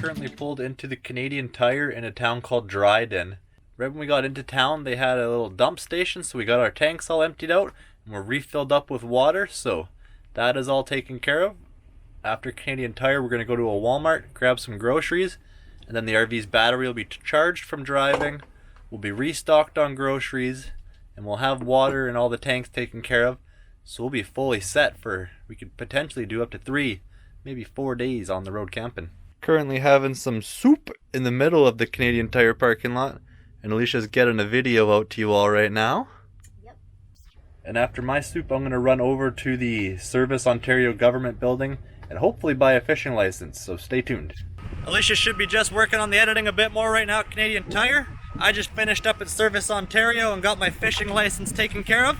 currently pulled into the Canadian Tire in a town called Dryden. Right when we got into town, they had a little dump station, so we got our tanks all emptied out and we're refilled up with water, so that is all taken care of. After Canadian Tire, we're going to go to a Walmart, grab some groceries, and then the RV's battery will be charged from driving. We'll be restocked on groceries, and we'll have water and all the tanks taken care of. So we'll be fully set for, we could potentially do up to 3, maybe 4 days on the road camping. Currently having some soup in the middle of the Canadian Tire parking lot, and Alysha's getting a video out to you all right now. Yep. And after my soup, I'm going to run over to the Service Ontario government building and hopefully buy a fishing license, so stay tuned. Alysha should be just working on the editing a bit more right now at Canadian Tire. I just finished up at Service Ontario and got my fishing license taken care of.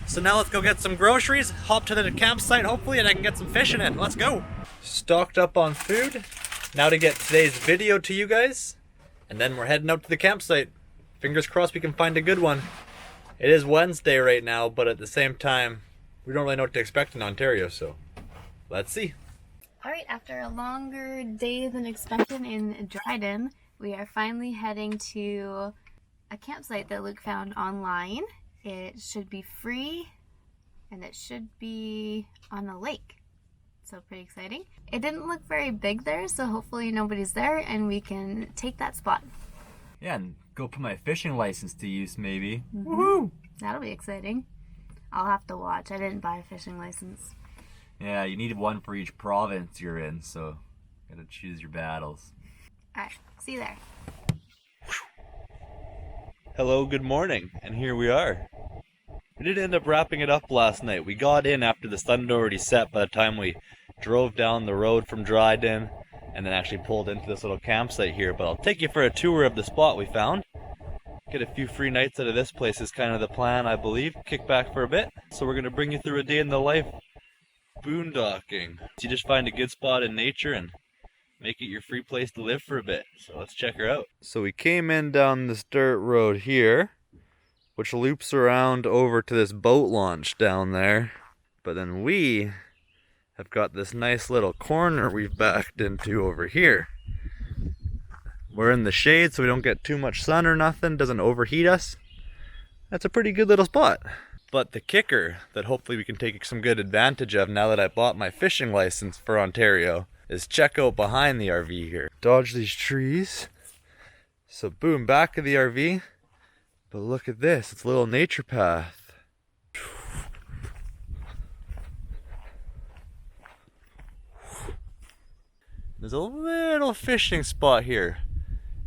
So now let's go get some groceries, hop to the campsite hopefully, and I can get some fishing in. Let's go! Stocked up on food. Now to get today's video to you guys. And then we're heading out to the campsite. Fingers crossed we can find a good one. It is Wednesday right now, but at the same time, we don't really know what to expect in Ontario, so let's see. Alright, after a longer day than expected in Dryden, we are finally heading to a campsite that Luke found online. It should be free, and it should be on a lake. So pretty exciting. It didn't look very big there, so hopefully nobody's there and we can take that spot. Yeah, and go put my fishing license to use maybe. Mm-hmm. Woohoo! That'll be exciting. I'll have to watch. I didn't buy a fishing license. Yeah, you need one for each province you're in, so gotta choose your battles. Alright, see you there. Hello, good morning, and here we are. We did end up wrapping it up last night. We got in after the sun had already set by the time we drove down the road from Dryden and then actually pulled into this little campsite here. But I'll take you for a tour of the spot we found. Get a few free nights out of this place is kind of the plan, I believe. Kick back for a bit. So we're going to bring you through a day in the life boondocking. So you just find a good spot in nature and make it your free place to live for a bit. So let's check her out. So we came in down this dirt road here, which loops around over to this boat launch down there. But then we have got this nice little corner we've backed into over here. We're in the shade so we don't get too much sun or nothing, doesn't overheat us. That's a pretty good little spot. But the kicker that hopefully we can take some good advantage of now that I bought my fishing license for Ontario is check out behind the RV here. Dodge these trees. So boom, back of the RV. But look at this, it's a little nature path. There's a little fishing spot here.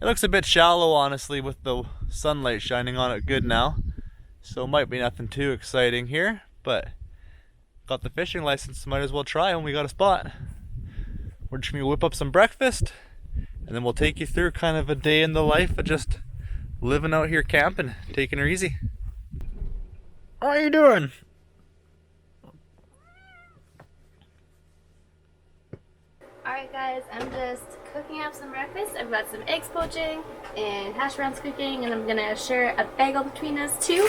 It looks a bit shallow, honestly, with the sunlight shining on it good now. So it might be nothing too exciting here, but got the fishing license, might as well try when we got a spot. We're just gonna whip up some breakfast, and then we'll take you through kind of a day in the life of just living out here camping, taking her easy. How are you doing? Alright guys, I'm just cooking up some breakfast. I've got some eggs poaching and hash browns cooking, and I'm gonna share a bagel between us two.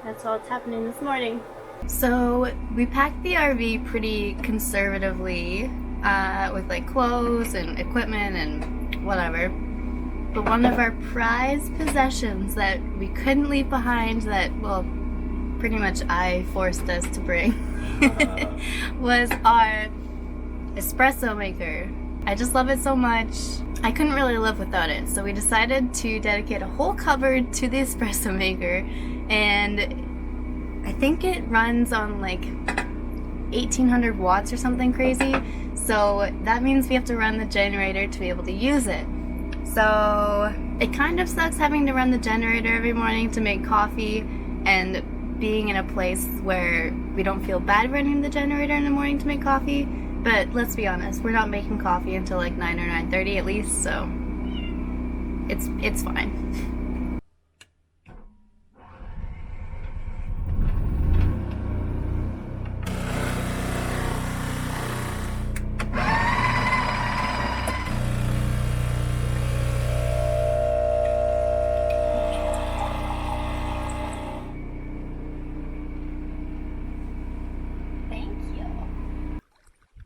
That's all that's happening this morning. So we packed the RV pretty conservatively with like clothes and equipment and whatever. But one of our prized possessions that we couldn't leave behind, that, well, pretty much I forced us to bring, was our espresso maker. I just love it so much. I couldn't really live without it, so we decided to dedicate a whole cupboard to the espresso maker, and I think it runs on like 1800 watts or something crazy, so that means we have to run the generator to be able to use it. So it kind of sucks having to run the generator every morning to make coffee, and being in a place where we don't feel bad running the generator in the morning to make coffee. But let's be honest, we're not making coffee until like 9 or 9:30 at least, so it's fine.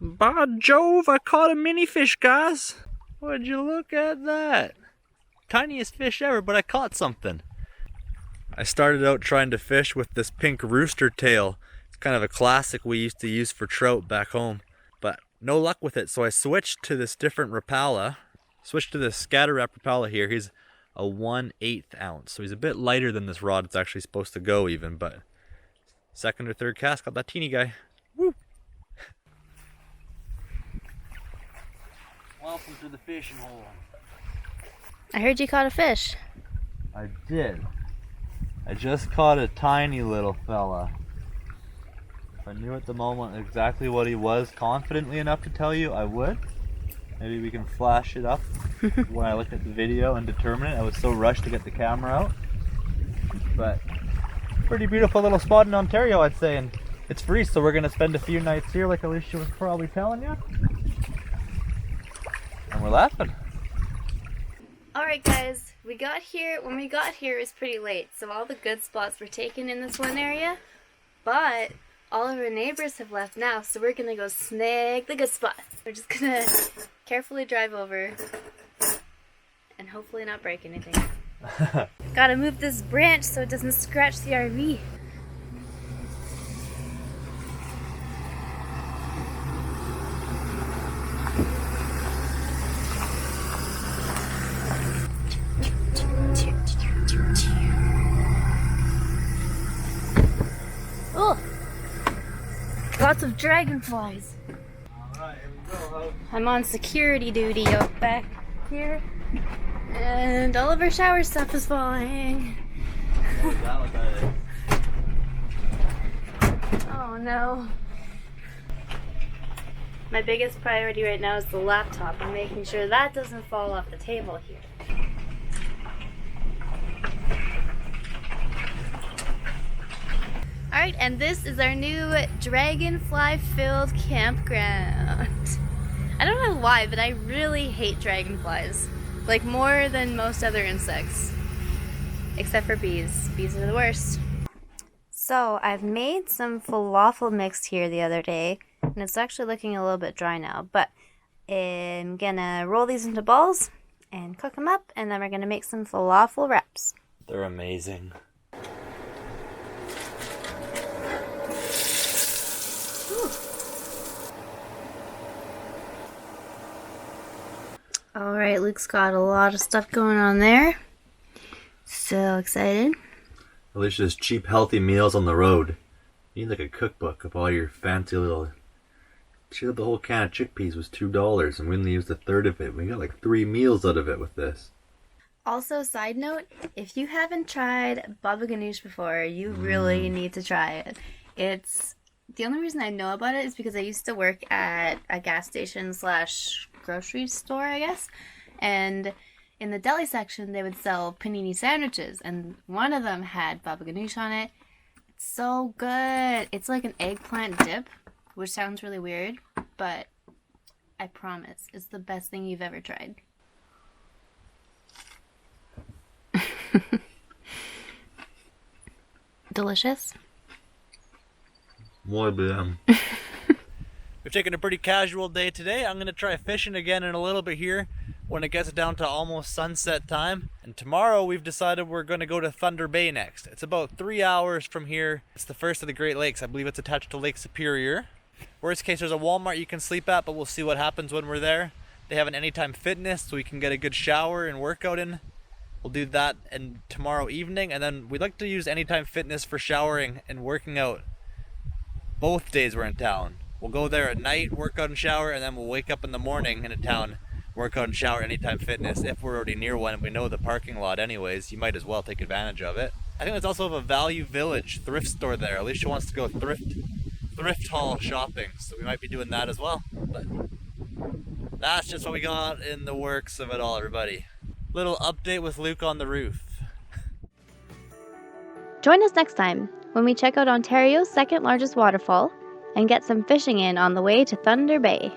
By Jove, I caught a mini fish, guys. Would you look at that? Tiniest fish ever, but I caught something. I started out trying to fish with this pink rooster tail. It's kind of a classic we used to use for trout back home, but no luck with it. So I switched to this different Rapala. Switched to this scatter wrap Rapala here. He's a 1/8 ounce, so he's a bit lighter than this rod it's actually supposed to go even, but second or third cast, got that teeny guy. Woo! Welcome to the fishing hole. I heard you caught a fish. I did. I just caught a tiny little fella. If I knew at the moment exactly what he was confidently enough to tell you, I would. Maybe we can flash it up when I look at the video and determine it. I was so rushed to get the camera out. But pretty beautiful little spot in Ontario, I'd say, and it's free, so we're gonna spend a few nights here like Alysha was probably telling you. And we're laughing. Alright guys, when we got here it was pretty late, so all the good spots were taken in this one area, but all of our neighbors have left now, so we're gonna go snag the good spot. We're just gonna carefully drive over and hopefully not break anything. Gotta move this branch so it doesn't scratch the RV. Oh, lots of dragonflies. Alright, here we go. I'm on security duty out back here, and all of our shower stuff is falling. What is that? What that is? Oh no. My biggest priority right now is the laptop and making sure that doesn't fall off the table here. Alright, and this is our new dragonfly-filled campground. I don't know why, but I really hate dragonflies. Like, more than most other insects. Except for bees. Bees are the worst. So, I've made some falafel mix here the other day, and it's actually looking a little bit dry now, but I'm gonna roll these into balls and cook them up, and then we're gonna make some falafel wraps. They're amazing. Alright, Luke's got a lot of stuff going on there. So excited. Alysha's cheap, healthy meals on the road. You need like a cookbook of all your fancy little... She said the whole can of chickpeas was $2 and we only used a third of it. We got like 3 meals out of it with this. Also, side note, if you haven't tried baba ganoush before, you really need to try it. It's... The only reason I know about it is because I used to work at a gas station / grocery store, I guess. And in the deli section, they would sell panini sandwiches. And one of them had baba ganoush on it. It's so good. It's like an eggplant dip, which sounds really weird. But I promise, it's the best thing you've ever tried. Delicious. Muy bien. We've taken a pretty casual day today. I'm going to try fishing again in a little bit here when it gets down to almost sunset time. And tomorrow we've decided we're going to go to Thunder Bay next. It's about 3 hours from here. It's the first of the Great Lakes. I believe it's attached to Lake Superior. Worst case, there's a Walmart you can sleep at, but we'll see what happens when we're there. They have an Anytime Fitness, so we can get a good shower and workout in. We'll do that and tomorrow evening, and then we'd like to use Anytime Fitness for showering and working out both days we're in town. We'll go there at night, work out and shower, and then we'll wake up in the morning in a town, work out and shower Anytime Fitness. If we're already near one and we know the parking lot anyways, you might as well take advantage of it. I think there's also a Value Village thrift store there. Alysha wants to go thrift haul shopping, so we might be doing that as well. But that's just what we got in the works of it all, everybody. Little update with Luke on the roof. Join us next time when we check out Ontario's second largest waterfall and get some fishing in on the way to Thunder Bay.